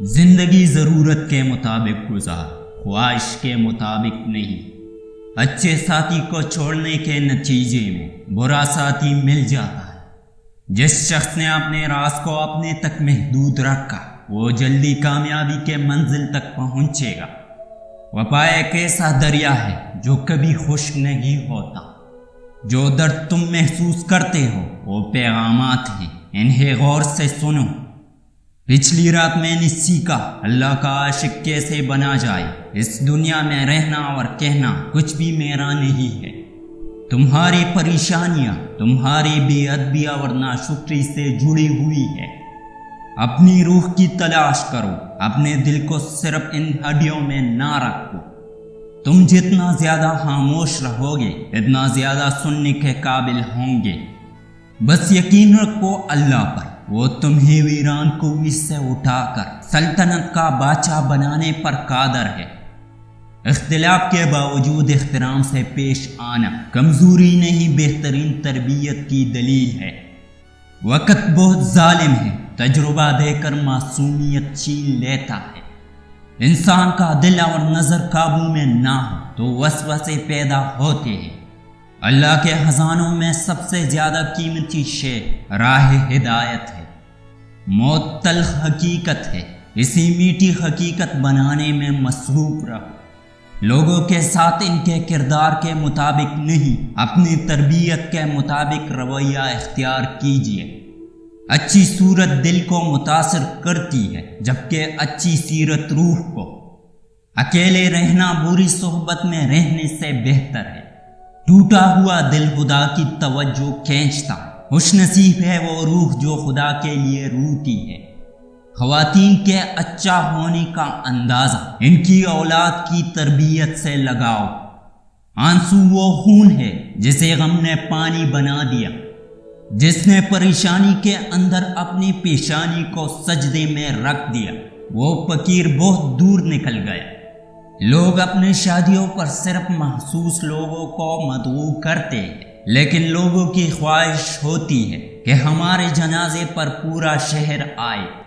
زندگی ضرورت کے مطابق گزار، خواہش کے مطابق نہیں۔ اچھے ساتھی کو چھوڑنے کے نتیجے میں برا ساتھی مل جاتا ہے۔ جس شخص نے اپنے راز کو اپنے تک محدود رکھا وہ جلدی کامیابی کے منزل تک پہنچے گا۔ وفا ایک ایسا دریا ہے جو کبھی خشک نہیں ہوتا۔ جو درد تم محسوس کرتے ہو وہ پیغامات ہیں، انہیں غور سے سنو۔ پچھلی رات میں نے سیکھا اللہ کا عاشق کیسے بنا جائے۔ اس دنیا میں رہنا اور کہنا کچھ بھی میرا نہیں ہے۔ تمہاری پریشانیاں تمہاری بے ادبی اور ناشکری سے جڑی ہوئی ہے۔ اپنی روح کی تلاش کرو، اپنے دل کو صرف ان ہڈیوں میں نہ رکھو۔ تم جتنا زیادہ خاموش رہو گے اتنا زیادہ سننے کے قابل ہوں گے۔ بس یقین رکھو اللہ پر، وہ تمہیں ویران کوئی سے اٹھا کر سلطنت کا بادشاہ بنانے پر قادر ہے۔ اختلاف کے باوجود احترام سے پیش آنا کمزوری نہیں بہترین تربیت کی دلیل ہے۔ وقت بہت ظالم ہے، تجربہ دے کر معصومیت چھین لیتا ہے۔ انسان کا دل اور نظر قابو میں نہ ہو تو وسوسے پیدا ہوتے ہیں۔ اللہ کے خزانوں میں سب سے زیادہ قیمتی شے راہ ہدایت ہے۔ موت تلخ حقیقت ہے، اسی میٹھی حقیقت بنانے میں مصروف رہو۔ لوگوں کے ساتھ ان کے کردار کے مطابق نہیں، اپنی تربیت کے مطابق رویہ اختیار کیجیے۔ اچھی صورت دل کو متاثر کرتی ہے جبکہ اچھی سیرت روح کو۔ اکیلے رہنا بری صحبت میں رہنے سے بہتر ہے۔ ٹوٹا ہوا دل خدا کی توجہ کھینچتا، خوش نصیب ہے وہ روح جو خدا کے لیے روتی ہے۔ خواتین کے اچھا ہونے کا اندازہ ان کی اولاد کی تربیت سے لگاؤ۔ آنسو وہ خون ہے جسے غم نے پانی بنا دیا، جس نے پریشانی کے اندر اپنی پیشانی کو سجدے میں رکھ دیا، وہ فقیر بہت دور نکل گیا۔ لوگ اپنے شادیوں پر صرف مخصوص لوگوں کو مدعو کرتے ہیں، لیکن لوگوں کی خواہش ہوتی ہے کہ ہمارے جنازے پر پورا شہر آئے۔